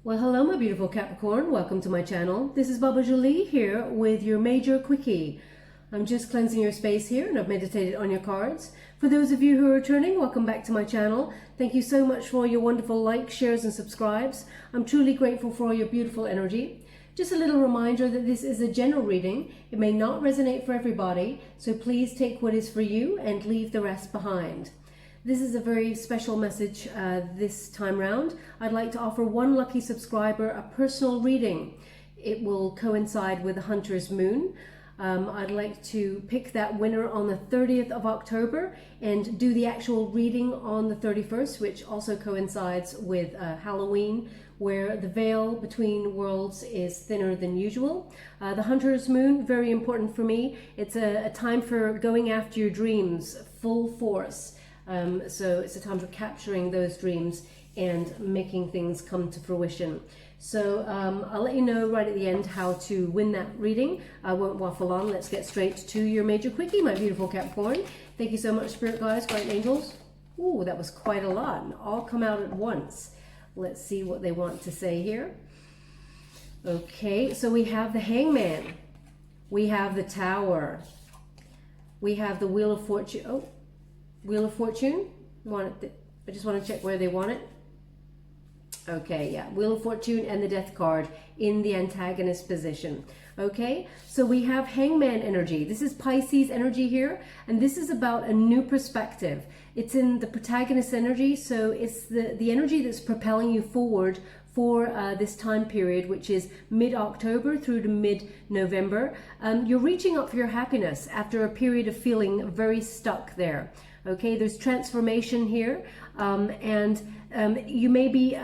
Well, hello, my beautiful Capricorn. Welcome to my channel. This is Baba Jolie here with your major quickie. I'm just cleansing your space here and I've meditated on your cards. For those of you who are returning, welcome back to my channel. Thank you so much for all your wonderful likes, shares and subscribes. I'm truly grateful for all your beautiful energy. Just a little reminder that this is a general reading. It may not resonate for everybody, so please take what is for you and leave the rest behind. This is a very special message this time round. I'd like to offer one lucky subscriber a personal reading. It will coincide with the Hunter's Moon. I'd like to pick that winner on the 30th of October and do the actual reading on the 31st, which also coincides with Halloween, where the veil between worlds is thinner than usual. The Hunter's Moon, very important for me. It's a time for going after your dreams full force. So it's a time for capturing those dreams and making things come to fruition. So I'll let you know right at the end how to win that reading. I won't waffle on. Let's get straight to your major quickie, my beautiful Capricorn. Thank you so much, Spirit Guides, Guardian Angels. Ooh, that was quite a lot. And all come out at once. Let's see what they want to say here. Okay, so we have the Hangman. We have the Tower. We have the Wheel of Fortune. Oh. Wheel of Fortune. I just want to check where they want it. Okay, yeah, Wheel of Fortune and the Death card in the antagonist position. Okay, so we have Hangman energy. This is Pisces energy here, and this is about a new perspective. It's in the protagonist energy, so it's the energy that's propelling you forward for this time period, which is mid-October through to mid-November. You're reaching up for your happiness after a period of feeling very stuck there. Okay, there's transformation here, and you may be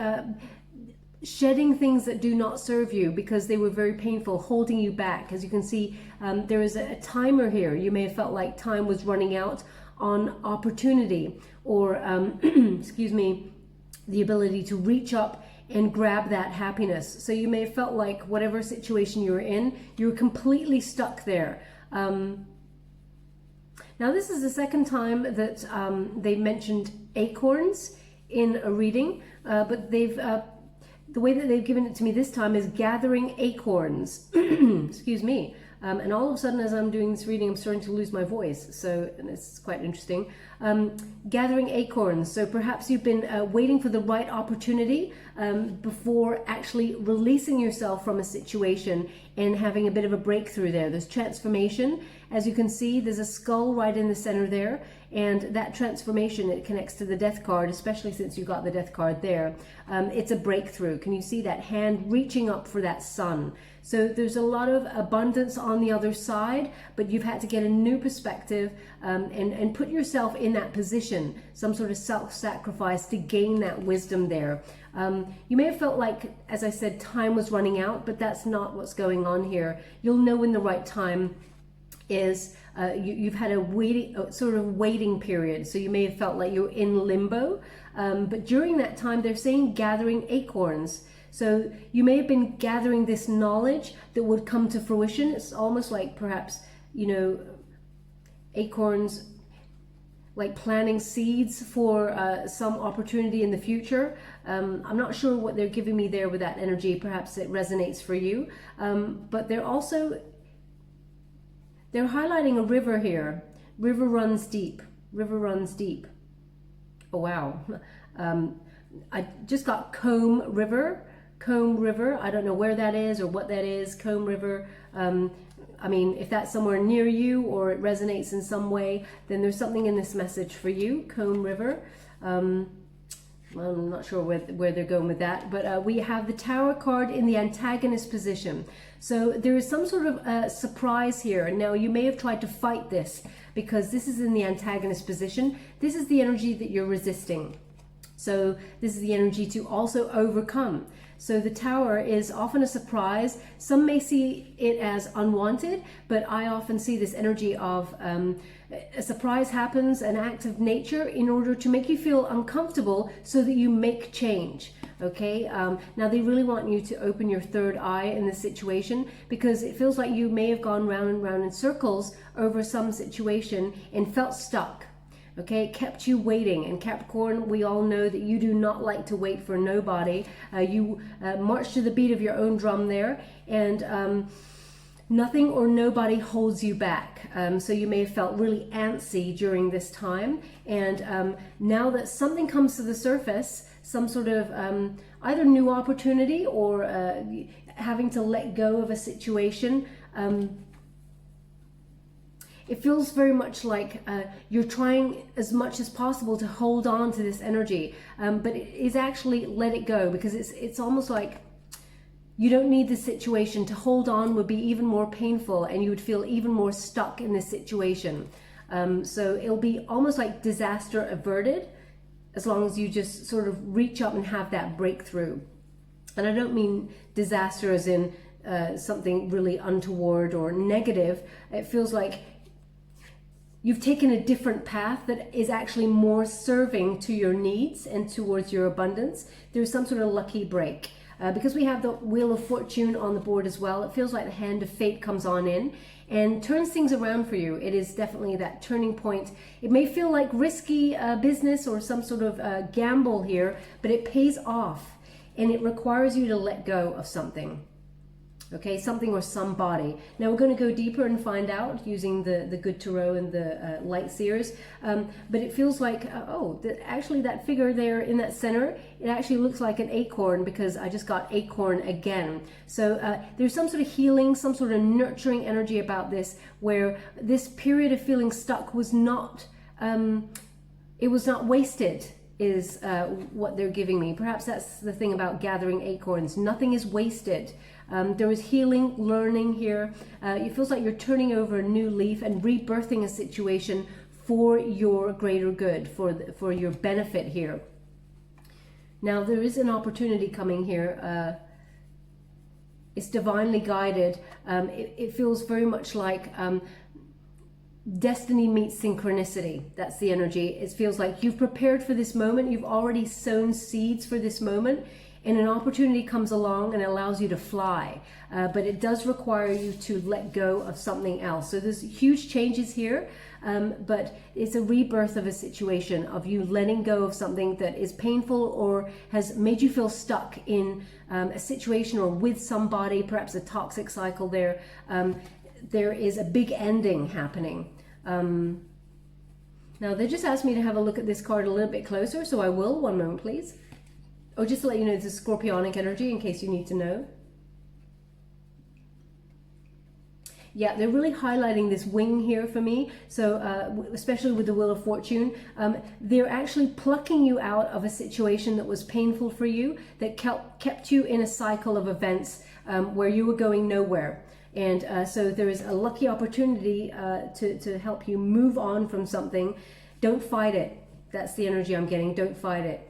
shedding things that do not serve you because they were very painful, holding you back. As you can see, there is a timer here. You may have felt like time was running out on opportunity or, excuse me, the ability to reach up and grab that happiness. So you may have felt like whatever situation you were in, you were completely stuck there. Now, this is the second time that they mentioned acorns in a reading, but they've the way that they've given it to me this time is gathering acorns. Excuse me. And all of a sudden, as I'm doing this reading, I'm starting to lose my voice. So it's quite interesting. Gathering acorns. So perhaps you've been waiting for the right opportunity before actually releasing yourself from a situation and having a bit of a breakthrough there. There's transformation. As you can see, there's a skull right in the center there. And that transformation, it connects to the Death card, especially since you got the Death card there. It's a breakthrough. Can you see that hand reaching up for that sun? So there's a lot of abundance on the other side, but you've had to get a new perspective and put yourself in that position, some sort of self-sacrifice to gain that wisdom there. You may have felt like, as I said, time was running out, but that's not what's going on here. You'll know when the right time is. You've had a waiting period, so you may have felt like you're in limbo, but during that time they're saying gathering acorns. So you may have been gathering this knowledge that would come to fruition. It's almost like perhaps, you know, acorns, like planting seeds for some opportunity in the future. I'm not sure what they're giving me there with that energy. Perhaps it resonates for you, but they're highlighting a river here. River runs deep. River runs deep. Oh, wow. I just got Comb River. Comb River. I don't know where that is or what that is. Comb River. I mean, if that's somewhere near you or it resonates in some way, then there's something in this message for you. Comb River. I'm not sure where they're going with that, but we have the Tower card in the antagonist position. So there is some sort of surprise here. Now, you may have tried to fight this because this is in the antagonist position. This is the energy that you're resisting. So this is the energy to also overcome. So the Tower is often a surprise. Some may see it as unwanted, but I often see this energy of a surprise happens, an act of nature in order to make you feel uncomfortable so that you make change. Okay, now they really want you to open your third eye in this situation because it feels like you may have gone round and round in circles over some situation and felt stuck. Okay, it kept you waiting. And Capricorn, we all know that you do not like to wait for nobody. You march to the beat of your own drum there, and nothing or nobody holds you back. So you may have felt really antsy during this time, and now that something comes to the surface, some sort of either new opportunity or having to let go of a situation, it feels very much like you're trying as much as possible to hold on to this energy, but it is actually let it go, because it's almost like you don't need the situation. To hold on would be even more painful, and you would feel even more stuck in this situation. So it'll be almost like disaster averted, as long as you just sort of reach up and have that breakthrough. And I don't mean disaster as in something really untoward or negative. It feels like you've taken a different path that is actually more serving to your needs and towards your abundance. There's some sort of lucky break. Because we have the Wheel of Fortune on the board as well, it feels like the hand of fate comes on in and turns things around for you. It is definitely that turning point. It may feel like risky business or some sort of gamble here, but it pays off, and it requires you to let go of something. Okay, something or somebody. Now we're going to go deeper and find out using the Good Tarot and the Light Seers. But it feels like, actually that figure there in that center, it actually looks like an acorn, because I just got acorn again. So there's some sort of healing, some sort of nurturing energy about this, where this period of feeling stuck was not, it was not wasted, is what they're giving me. Perhaps that's the thing about gathering acorns. Nothing is wasted. There is healing, learning here. It feels like you're turning over a new leaf and rebirthing a situation for your greater good, for your benefit here. Now there is an opportunity coming here. It's divinely guided. It feels very much like destiny meets synchronicity. That's the energy. It feels like you've prepared for this moment. You've already sown seeds for this moment, and an opportunity comes along and allows you to fly. But it does require you to let go of something else. So there's huge changes here, but it's a rebirth of a situation, of you letting go of something that is painful or has made you feel stuck in a situation or with somebody, perhaps a toxic cycle there. There is a big ending happening. Now they just asked me to have a look at this card a little bit closer, so I will. One moment, please. Oh, just to let you know, this is Scorpionic energy, in case you need to know. Yeah, they're really highlighting this wing here for me. So especially with the Wheel of Fortune, they're actually plucking you out of a situation that was painful for you, that kept you in a cycle of events where you were going nowhere. And so there is a lucky opportunity to help you move on from something. Don't fight it. That's the energy I'm getting. Don't fight it.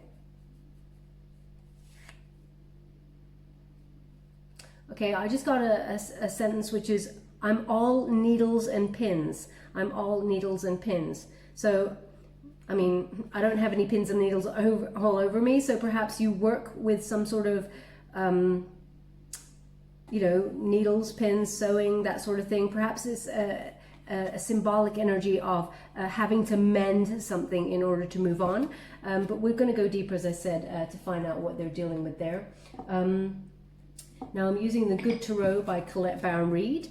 Okay, I just got a sentence which is, I'm all needles and pins. I'm all needles and pins. So, I mean, I don't have any pins and needles all over me. So perhaps you work with some sort of, needles, pins, sewing, that sort of thing. Perhaps it's a symbolic energy of having to mend something in order to move on. But we're going to go deeper, as I said, to find out what they're dealing with there. Now I'm using the Good Tarot by Colette Baron Reed.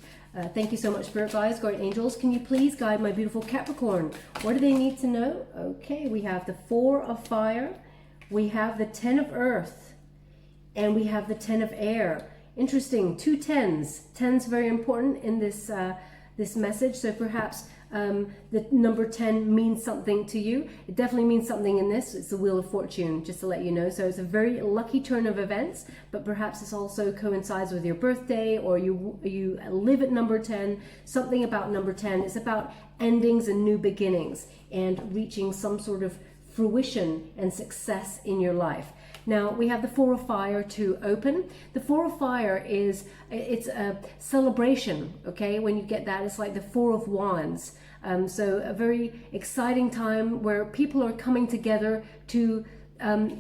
Thank you so much, Spirit Guides, Guardian Angels. Can you please guide my beautiful Capricorn? What do they need to know? Okay, we have the Four of Fire, we have the Ten of Earth, and we have the Ten of Air. Interesting, 2 tens. Tens very important in this this message. So perhaps the number 10 means something to you. It definitely means something in this. It's the Wheel of Fortune, just to let you know. So it's a very lucky turn of events, but perhaps this also coincides with your birthday, or you live at number 10. Something about number 10. It's about endings and new beginnings and reaching some sort of fruition and success in your life. Now we have the Four of Fire to open. The Four of Fire it's a celebration, okay? When you get that, it's like the Four of Wands. So a very exciting time where people are coming together to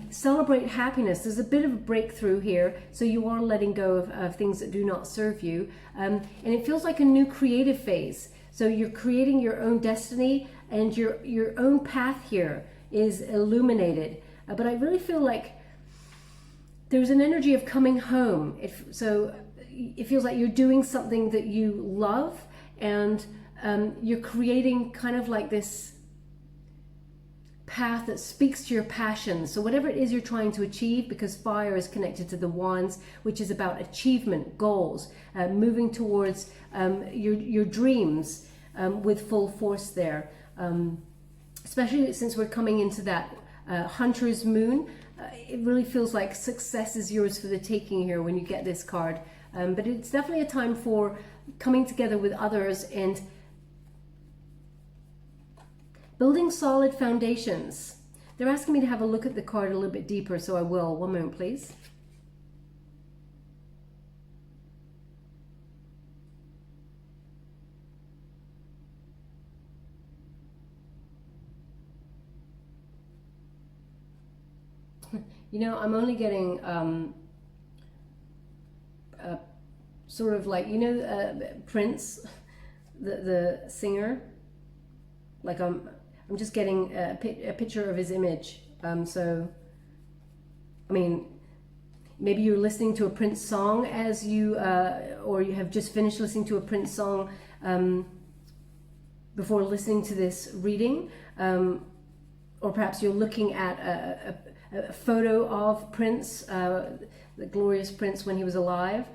celebrate happiness. There's a bit of a breakthrough here, so you are letting go of things that do not serve you. And it feels like a new creative phase. So you're creating your own destiny. and your own path here is illuminated. But I really feel like there's an energy of coming home. So it feels like you're doing something that you love, and you're creating kind of like this path that speaks to your passion. So whatever it is you're trying to achieve, because fire is connected to the wands, which is about achievement, goals, moving towards your dreams with full force there. Especially since we're coming into that hunter's moon, it really feels like success is yours for the taking here when you get this card. But it's definitely a time for coming together with others and building solid foundations. They're asking me to have a look at the card a little bit deeper, so I will. One moment, please. You know, I'm only getting sort of like, you know, Prince, the singer. Like I'm just getting a picture of his image. So, I mean, maybe you're listening to a Prince song as you, or you have just finished listening to a Prince song before listening to this reading, or perhaps you're looking at a photo of Prince, the glorious Prince when he was alive.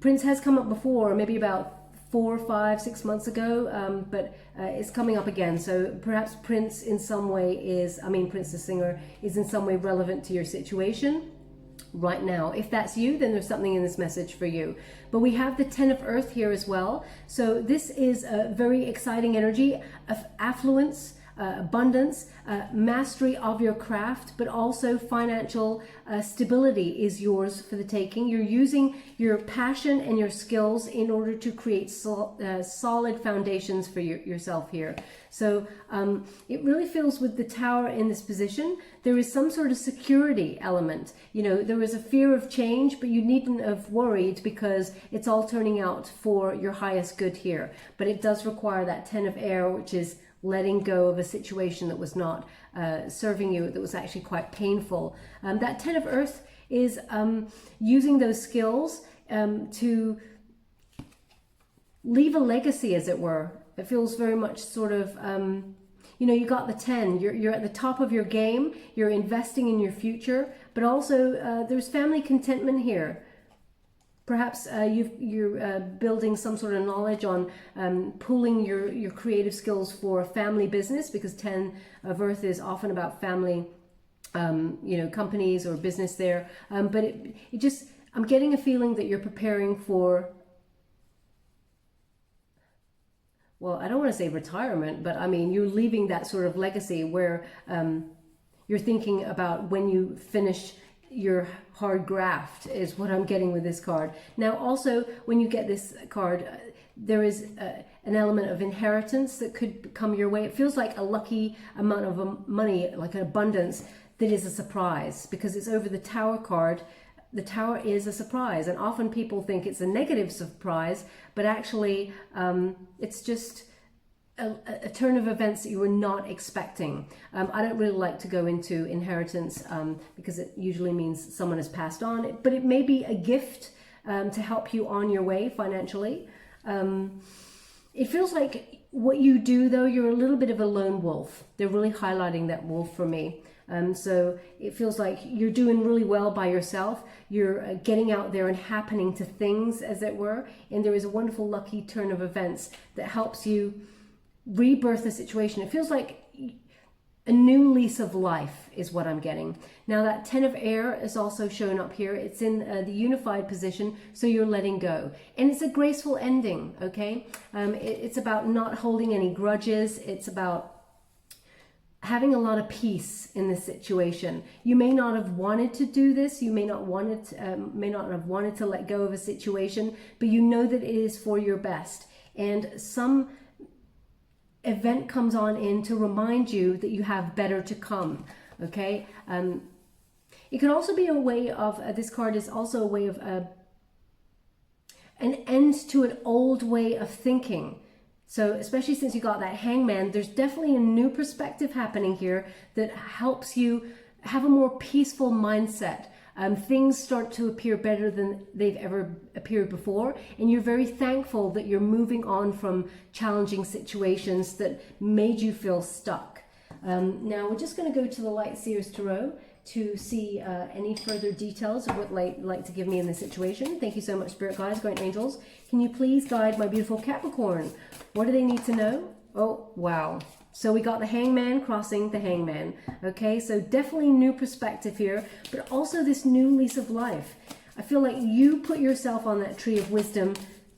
Prince has come up before, maybe about 4, 5, 6 months ago, but it's coming up again. So perhaps Prince in some way is, Prince the singer is in some way relevant to your situation right now. If that's you, then there's something in this message for you. But we have the 10 of Earth here as well. So this is a very exciting energy of affluence, abundance, mastery of your craft, but also financial stability is yours for the taking. You're using your passion and your skills in order to create solid foundations for yourself here. So it really feels with the Tower in this position, there is some sort of security element. You know, there is a fear of change, but you needn't have worried because it's all turning out for your highest good here. But it does require that 10 of Air, which is letting go of a situation that was not serving you, that was actually quite painful. That 10 of Earth is using those skills to leave a legacy, as it were. It feels very much sort of, you know, you got the 10, you're at the top of your game, you're investing in your future, but also there's family contentment here. Perhaps you're building some sort of knowledge on pooling your creative skills for family business, because 10 of Earth is often about family, you know, companies or business there. But it just, I'm getting a feeling that you're preparing for, well, I don't want to say retirement, but I mean, you're leaving that sort of legacy where you're thinking about when you finish your hard graft, is what I'm getting with this card. Now also, when you get this card, there is an element of inheritance that could come your way. It feels like a lucky amount of money, like an abundance that is a surprise, because it's over the Tower card. The Tower is a surprise, and often people think it's a negative surprise, but actually it's just a turn of events that you were not expecting. I don't really like to go into inheritance because it usually means someone has passed on, but it may be a gift to help you on your way financially. It feels like what you do, though, you're a little bit of a lone wolf. They're really highlighting that wolf for me. So it feels like you're doing really well by yourself. You're getting out there and happening to things, as it were, and there is a wonderful lucky turn of events that helps you rebirth the situation. It feels like a new lease of life is what I'm getting. Now that 10 of Air is also shown up here. It's in the unified position, so you're letting go. And it's a graceful ending, okay? It's about not holding any grudges. It's about having a lot of peace in this situation. You may not have wanted to do this. You may not have wanted to let go of a situation, but you know that it is for your best. And some event comes on in to remind you that you have better to come, okay? It can also be a way of, this card is also a way of an end to an old way of thinking. So especially since you got that Hangman, there's definitely a new perspective happening here that helps you have a more peaceful mindset. Things start to appear better than they've ever appeared before, and you're very thankful that you're moving on from challenging situations that made you feel stuck. Now we're just going to go to the Light Seers Tarot to see any further details of what light like to give me in this situation. Thank you so much, Spirit Guides, Great Angels. Can you please guide my beautiful Capricorn? What do they need to know? Oh, wow. So we got the Hangman crossing the Hangman. Okay, so definitely new perspective here, but also this new lease of life. I feel like you put yourself on that tree of wisdom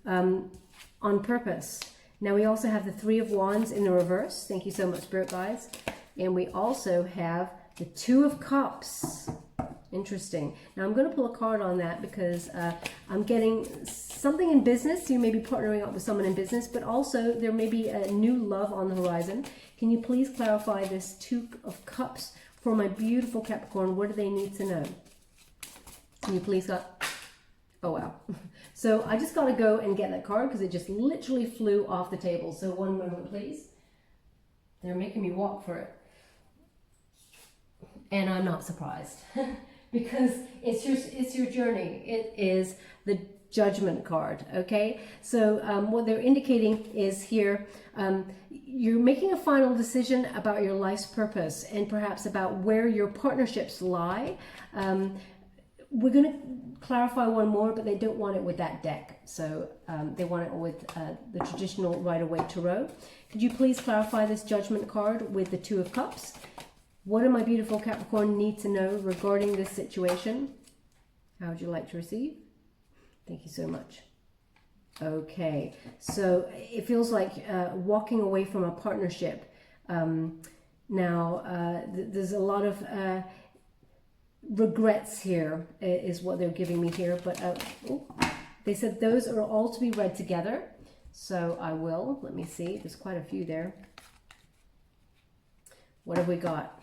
on purpose. Now we also have the Three of Wands in the reverse. Thank you so much, Spirit Guides. And we also have the Two of Cups. Interesting. Now I'm going to pull a card on that because I'm getting something in business. You may be partnering up with someone in business, but also there may be a new love on the horizon. Can you please clarify this Two of Cups for my beautiful Capricorn? What do they need to know? Can you please oh wow. So I just got to go and get that card because it just literally flew off the table. So one moment, please. They're making me walk for it. And I'm not surprised because it's your journey. It is the Judgment card. Okay, so what they're indicating is here you're making a final decision about your life's purpose and perhaps about where your partnerships lie. We're going to clarify one more, but they don't want it with that deck, so they want it with the traditional Rider-Waite Tarot. Could you please clarify this Judgment card with the Two of Cups? What do my beautiful Capricorn need to know regarding this situation? How would you like to receive? Thank you so much. Okay, so it feels like walking away from a partnership. There's a lot of regrets here, is what they're giving me here. But they said those are all to be read together. So I will. Let me see. There's quite a few there. What have we got?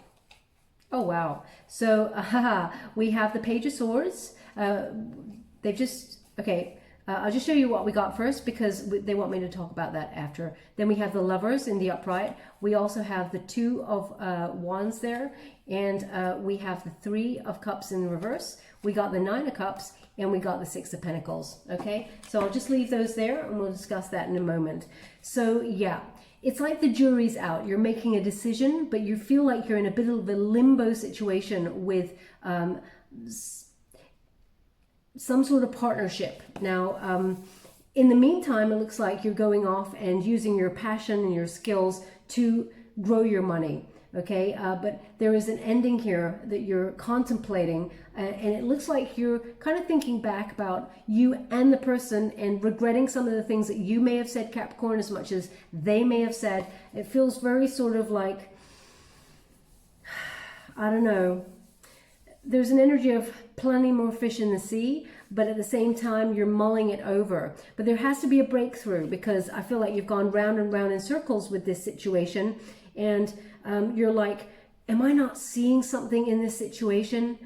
Oh, wow. So we have the Page of Swords. They've just, okay, I'll just show you what we got first because they want me to talk about that after. Then we have the Lovers in the upright. We also have the Two of Wands there. And we have the Three of Cups in reverse. We got the Nine of Cups and we got the Six of Pentacles. Okay, so I'll just leave those there and we'll discuss that in a moment. So yeah. It's like the jury's out. You're making a decision, but you feel like you're in a bit of a limbo situation with some sort of partnership. Now, in the meantime, it looks like you're going off and using your passion and your skills to grow your money. Okay, but there is an ending here that you're contemplating, and it looks like you're kind of thinking back about you and the person and regretting some of the things that you may have said, Capricorn, as much as they may have said. It feels very sort of like, I don't know, there's an energy of plenty more fish in the sea, but at the same time you're mulling it over. But there has to be a breakthrough because I feel like you've gone round and round in circles with this situation, and you're like, am I not seeing something in this situation?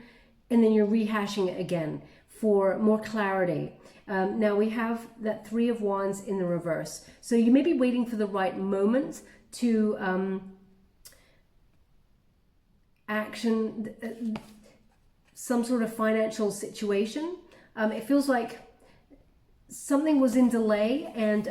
And then you're rehashing it again for more clarity. Now we have that Three of Wands in the reverse. So you may be waiting for the right moment to action some sort of financial situation. It feels like something was in delay and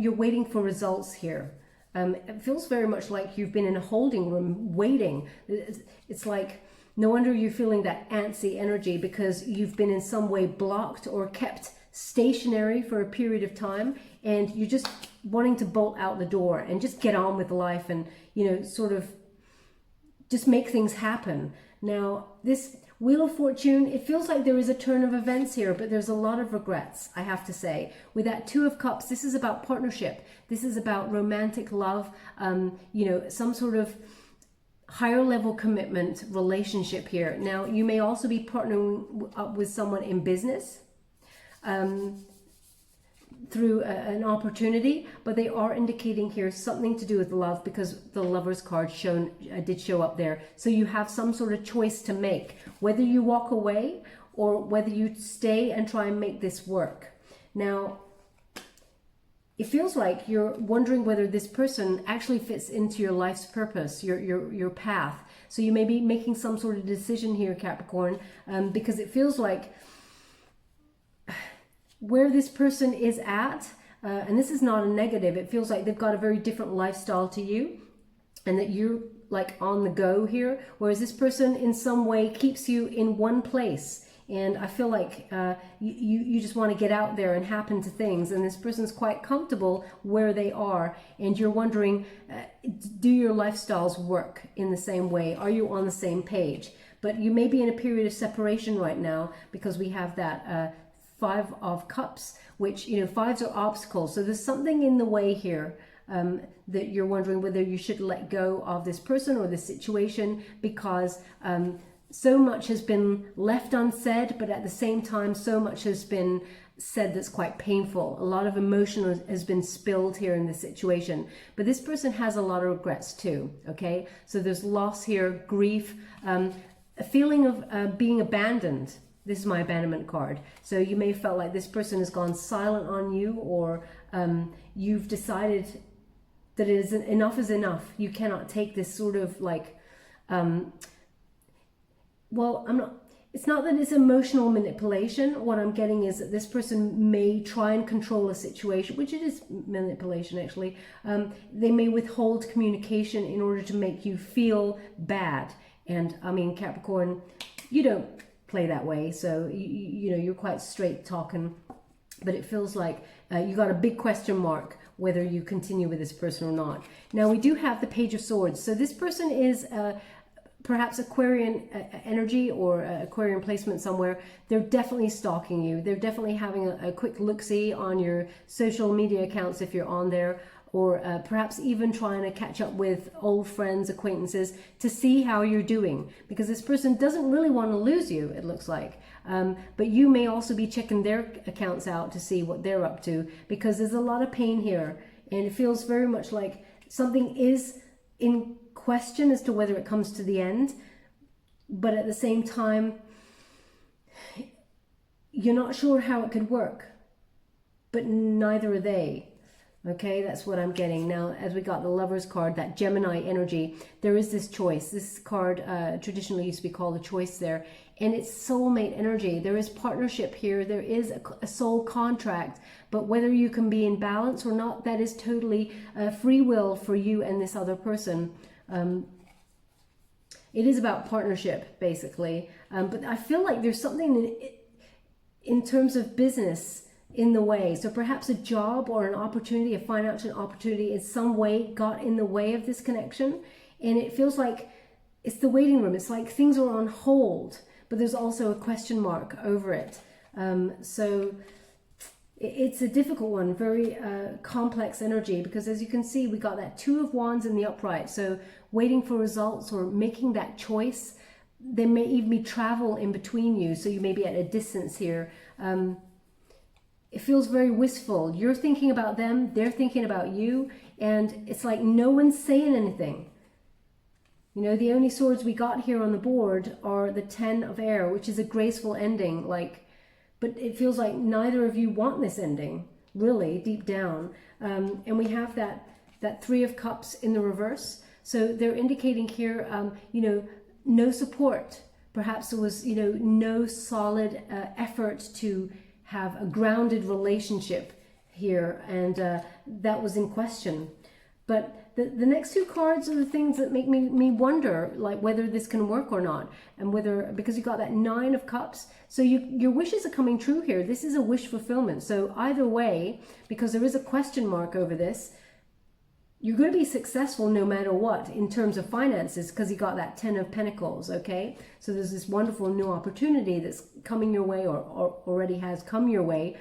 you're waiting for results here. It feels very much like you've been in a holding room waiting. It's like, no wonder you're feeling that antsy energy because you've been in some way blocked or kept stationary for a period of time, and you're just wanting to bolt out the door and just get on with life and, you know, sort of just make things happen. Now, this Wheel of Fortune, it feels like there is a turn of events here, but there's a lot of regrets, I have to say. With that Two of Cups, this is about partnership. This is about romantic love, you know, some sort of higher level commitment relationship here. Now, you may also be partnering up with someone in business through an opportunity, but they are indicating here something to do with love because the Lovers card did show up there. So you have some sort of choice to make, whether you walk away or whether you stay and try and make this work. Now, it feels like you're wondering whether this person actually fits into your life's purpose, your path. So you may be making some sort of decision here, Capricorn, because it feels like where this person is at, and this is not a negative, it feels like they've got a very different lifestyle to you, and that you're like on the go here, whereas this person in some way keeps you in one place. And I feel like you just want to get out there and happen to things, and this person's quite comfortable where they are, and you're wondering, do your lifestyles work in the same way? Are you on the same page? But you may be in a period of separation right now, because we have that Five of Cups, which, you know, fives are obstacles. So there's something in the way here that you're wondering whether you should let go of this person or this situation, because so much has been left unsaid, but at the same time, so much has been said that's quite painful. A lot of emotion has been spilled here in this situation. But this person has a lot of regrets too, okay? So there's loss here, grief, a feeling of being abandoned. This is my abandonment card. So you may have felt like this person has gone silent on you, or you've decided that enough is enough. You cannot take this sort of like, well, it's not that it's emotional manipulation. What I'm getting is that this person may try and control a situation, which it is manipulation actually. They may withhold communication in order to make you feel bad. And I mean, Capricorn, you don't play that way, so you know, you're quite straight talking, but it feels like you got a big question mark whether you continue with this person or not. Now we do have the Page of Swords, so this person is perhaps Aquarian energy, or Aquarian placement somewhere. They're definitely stalking you. They're definitely having a quick look-see on your social media accounts if you're on there, or perhaps even trying to catch up with old friends, acquaintances, to see how you're doing, because this person doesn't really want to lose you, it looks like. But you may also be checking their accounts out to see what they're up to, because there's a lot of pain here, and it feels very much like something is in question as to whether it comes to the end, but at the same time, you're not sure how it could work, but neither are they. Okay, that's what I'm getting. Now, as we got the Lover's card, that Gemini energy, there is this choice. This card traditionally used to be called a choice there, and it's soulmate energy. There is partnership here. There is a soul contract, but whether you can be in balance or not, that is totally free will for you and this other person. It is about partnership, basically. But I feel like there's something in terms of business in the way. So perhaps a job or an opportunity, a financial opportunity in some way got in the way of this connection. And it feels like it's the waiting room. It's like things are on hold, but there's also a question mark over it. So it's a difficult one, very complex energy, because as you can see, we got that Two of Wands in the upright. So waiting for results or making that choice. There may even be travel in between you. So you may be at a distance here. It feels very wistful. You're thinking about them, they're thinking about you, and it's like no one's saying anything. You know, the only swords we got here on the board are the Ten of Air, which is a graceful ending, like, but it feels like neither of you want this ending, really, deep down. And we have that Three of Cups in the reverse. So they're indicating here, you know, no support. Perhaps there was, you know, no solid effort to have a grounded relationship here, and that was in question. But the next two cards are the things that make me wonder, like whether this can work or not, and whether, because you got that Nine of Cups, so your wishes are coming true here. This is a wish fulfillment. So either way, because there is a question mark over this, you're going to be successful no matter what in terms of finances, because you got that Ten of Pentacles, okay? So there's this wonderful new opportunity that's coming your way, or already has come your way,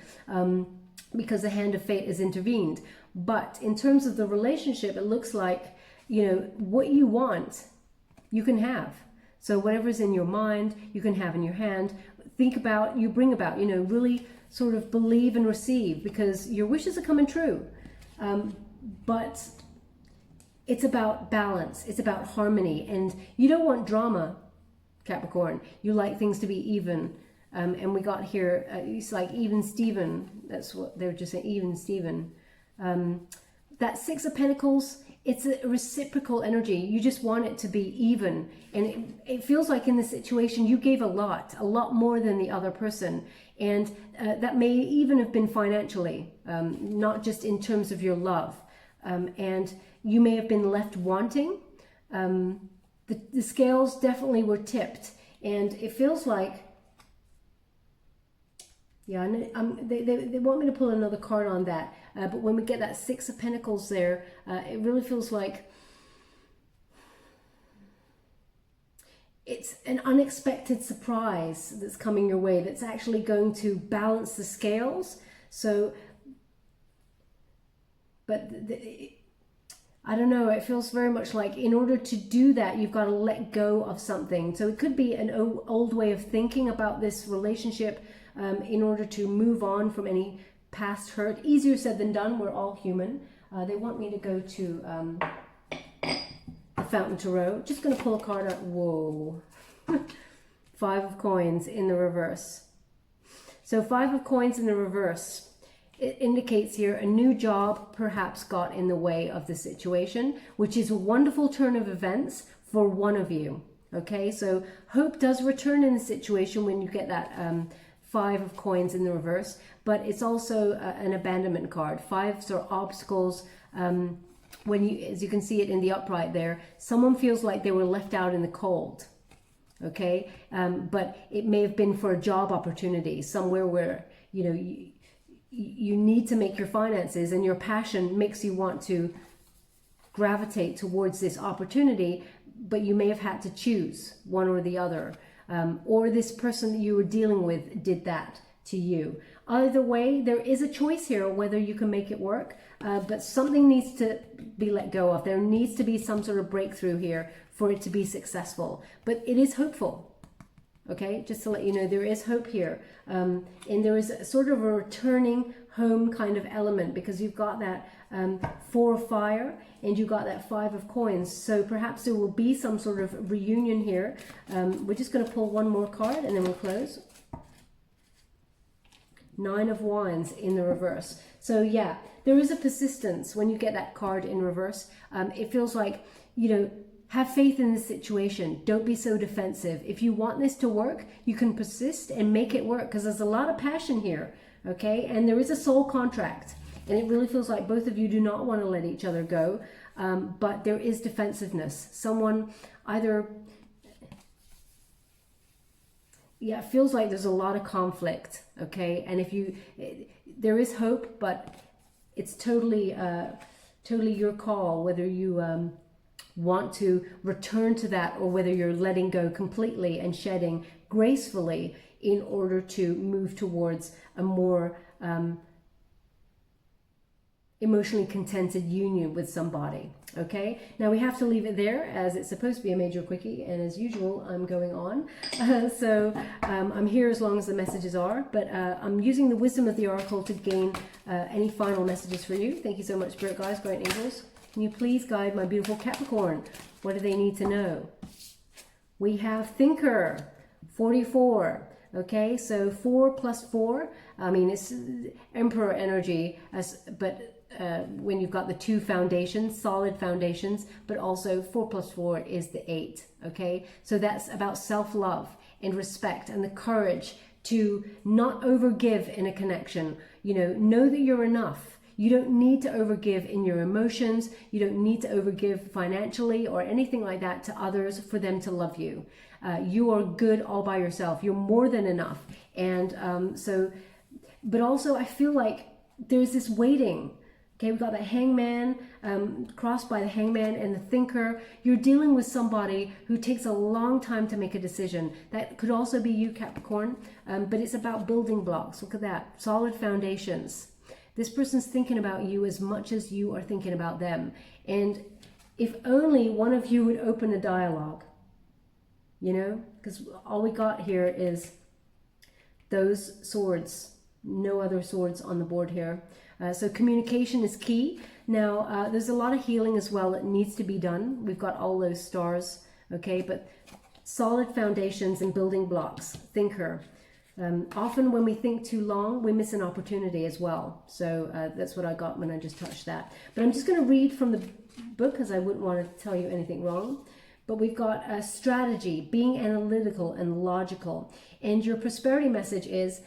because the hand of fate has intervened. But in terms of the relationship, it looks like, you know, what you want, you can have. So whatever's in your mind, you can have in your hand. Think about, you bring about, you know, really sort of believe and receive, because your wishes are coming true. But it's about balance. It's about harmony. And you don't want drama, Capricorn. You like things to be even. And we got here, it's like even Steven. That's what they were just saying, even Steven. That Six of Pentacles, it's a reciprocal energy. You just want it to be even. And it feels like in this situation, you gave a lot more than the other person. And that may even have been financially, not just in terms of your love. And you may have been left wanting. The scales definitely were tipped. And it feels like, yeah, they want me to pull another card on that. But when we get that Six of Pentacles there, it really feels like it's an unexpected surprise that's coming your way that's actually going to balance the scales. So, but I don't know, it feels very much like in order to do that, you've got to let go of something. So it could be an old way of thinking about this relationship in order to move on from any past hurt. Easier said than done. We're all human. They want me to go to the Fountain Tarot. Just going to pull a card out. Whoa. Five of Coins in the reverse. So Five of Coins in the reverse. It indicates here a new job perhaps got in the way of the situation, which is a wonderful turn of events for one of you. Okay, so hope does return in the situation when you get that Five of Coins in the reverse, but it's also an abandonment card. Fives are obstacles. When you, as you can see it in the upright there, someone feels like they were left out in the cold. Okay, but it may have been for a job opportunity somewhere where, you know, you need to make your finances, and your passion makes you want to gravitate towards this opportunity, but you may have had to choose one or the other. Or this person that you were dealing with did that to you. Either way, there is a choice here whether you can make it work, but something needs to be let go of. There needs to be some sort of breakthrough here for it to be successful. But it is hopeful. Okay, just to let you know, there is hope here. And there is a sort of a returning home kind of element, because you've got that Four of Fire and you've got that Five of Coins. So perhaps there will be some sort of reunion here. We're just going to pull one more card and then we'll close. Nine of Wands in the reverse. So yeah, there is a persistence when you get that card in reverse. It feels like, you know, have faith in this situation. Don't be so defensive. If you want this to work, you can persist and make it work, because there's a lot of passion here, okay? And there is a soul contract, and it really feels like both of you do not want to let each other go, but there is defensiveness. Someone either, yeah, it feels like there's a lot of conflict, okay? And if you, there is hope, but it's totally your call whether you want to return to that, or whether you're letting go completely and shedding gracefully in order to move towards a more emotionally contented union with somebody. Okay, now we have to leave it there, as it's supposed to be a major quickie, and as usual I'm going on. So I'm here as long as the messages are, but I'm using the wisdom of the oracle to gain any final messages for you. Thank you so much, Spirit Guides, Great Angels. Can you please guide my beautiful Capricorn? What do they need to know? We have Thinker, 44. Okay, so 4 plus 4. I mean, it's Emperor energy, but when you've got the two foundations, solid foundations, but also 4 plus 4 is the 8. Okay, so that's about self-love and respect and the courage to not overgive in a connection. You know that you're enough. You don't need to overgive in your emotions. You don't need to overgive financially or anything like that to others for them to love you. You are good all by yourself. You're more than enough. And but also I feel like there's this waiting. Okay, we've got the Hangman, crossed by the Hangman and the Thinker. You're dealing with somebody who takes a long time to make a decision. That could also be you, Capricorn, but it's about building blocks. Look at that, solid foundations. This person's thinking about you as much as you are thinking about them. And if only one of you would open a dialogue, you know, because all we got here is those swords, no other swords on the board here. So communication is key. Now, there's a lot of healing as well that needs to be done. We've got all those stars, okay, but solid foundations and building blocks. Thinker. Often when we think too long, we miss an opportunity as well. So that's what I got when I just touched that. But I'm just going to read from the book because I wouldn't want to tell you anything wrong. But we've got a strategy, being analytical and logical. And your prosperity message is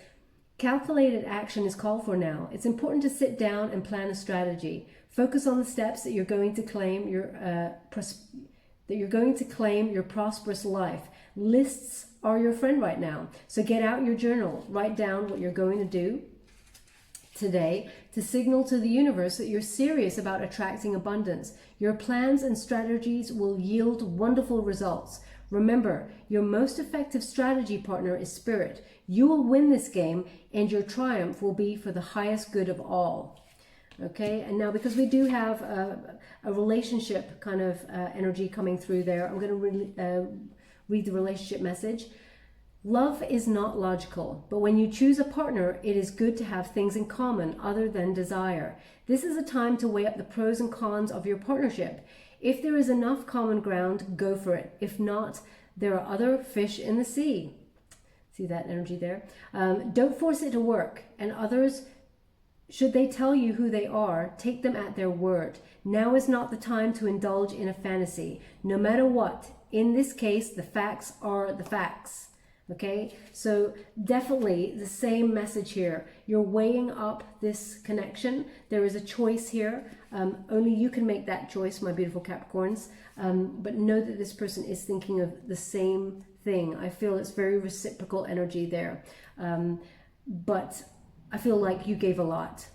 calculated action is called for now. It's important to sit down and plan a strategy. Focus on the steps that you're going to claim your prosperous life. Lists are your friend right now. So get out your journal, write down what you're going to do today to signal to the universe that you're serious about attracting abundance. Your plans and strategies will yield wonderful results. Remember, your most effective strategy partner is spirit. You will win this game and your triumph will be for the highest good of all. Okay, and now because we do have a relationship kind of energy coming through there, I'm going to read the relationship message. Love is not logical, but when you choose a partner, it is good to have things in common other than desire. This is a time to weigh up the pros and cons of your partnership. If there is enough common ground, go for it. If not, there are other fish in the sea. See that energy there? Don't force it to work, and others, should they tell you who they are, take them at their word. Now is not the time to indulge in a fantasy. No matter what, in this case, the facts are the facts. Okay, so definitely the same message here. You're weighing up this connection. There is a choice here. Only you can make that choice, my beautiful Capricorns. But know that this person is thinking of the same thing. I feel it's very reciprocal energy there. But I feel like you gave a lot.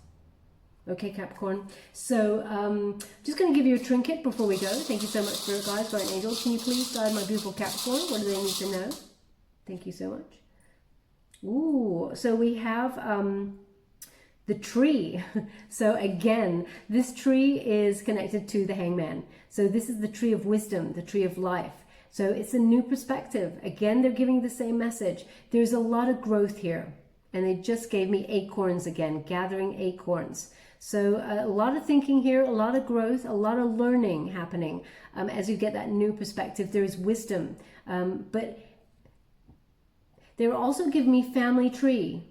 Okay, Capricorn. So just going to give you a trinket before we go. Thank you so much, Spirit Guides, Guardian Angels. Can you please guide my beautiful Capricorn? What do they need to know? Thank you so much. Ooh, so we have the tree. So again, this tree is connected to the hangman. So this is the tree of wisdom, the tree of life. So it's a new perspective. Again, they're giving the same message. There's a lot of growth here. And they just gave me acorns again, gathering acorns. So a lot of thinking here, a lot of growth, a lot of learning happening as you get that new perspective. There is wisdom. But they also give me family tree.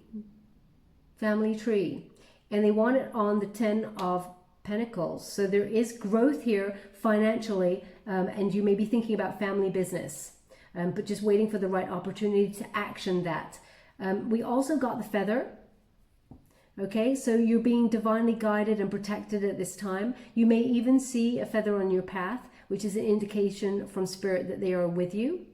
And they want it on the 10 of Pentacles. So there is growth here financially, and you may be thinking about family business, but just waiting for the right opportunity to action that. We also got the feather. Okay, so you're being divinely guided and protected at this time. You may even see a feather on your path, which is an indication from spirit that they are with you.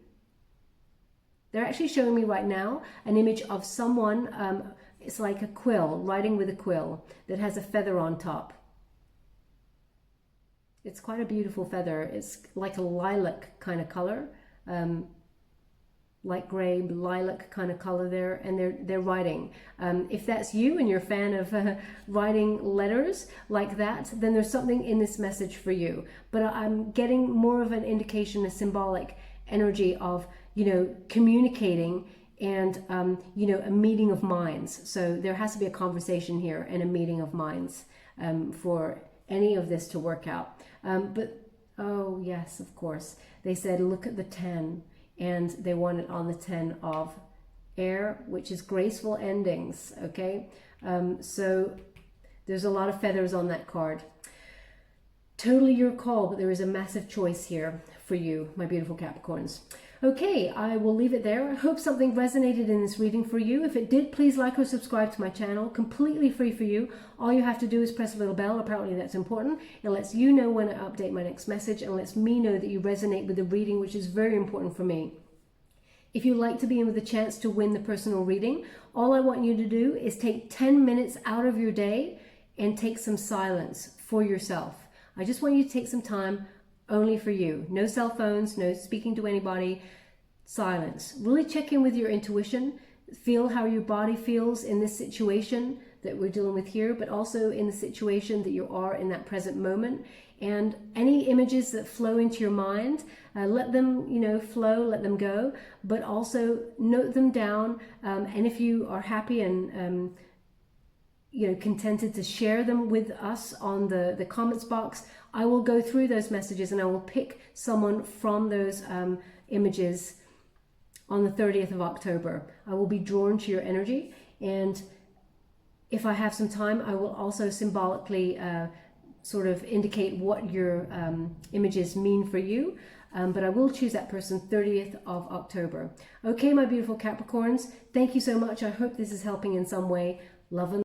They're actually showing me right now an image of someone, it's like a quill, writing with a quill that has a feather on top. It's quite a beautiful feather. It's like a lilac kind of color, light gray, lilac kind of color there, and they're writing. If that's you and you're a fan of writing letters like that, then there's something in this message for you. But I'm getting more of an indication, a symbolic energy of, you know, communicating and, you know, a meeting of minds. So there has to be a conversation here and a meeting of minds for any of this to work out. But, oh yes, of course. They said, look at the 10. And they want it on the 10 of air, which is graceful endings, okay? So there's a lot of feathers on that card. Totally your call, but there is a massive choice here for you, my beautiful Capricorns. Okay, I will leave it there. I hope something resonated in this reading for you. If it did, please like or subscribe to my channel. Completely free for you. All you have to do is press a little bell. Apparently that's important. It lets you know when I update my next message and lets me know that you resonate with the reading, which is very important for me. If you'd like to be in with a chance to win the personal reading, all I want you to do is take 10 minutes out of your day and take some silence for yourself. I just want you to take some time only for you. No cell phones, no speaking to anybody, silence. Really check in with your intuition. Feel how your body feels in this situation that we're dealing with here, but also in the situation that you are in that present moment. And any images that flow into your mind, let them, you know, flow, let them go, but also note them down. And if you are happy and you know, contented to share them with us on the comments box, I will go through those messages and I will pick someone from those images on the 30th of October. I will be drawn to your energy, and if I have some time, I will also symbolically sort of indicate what your images mean for you. But I will choose that person 30th of October. Okay, my beautiful Capricorns, thank you so much. I hope this is helping in some way. Love and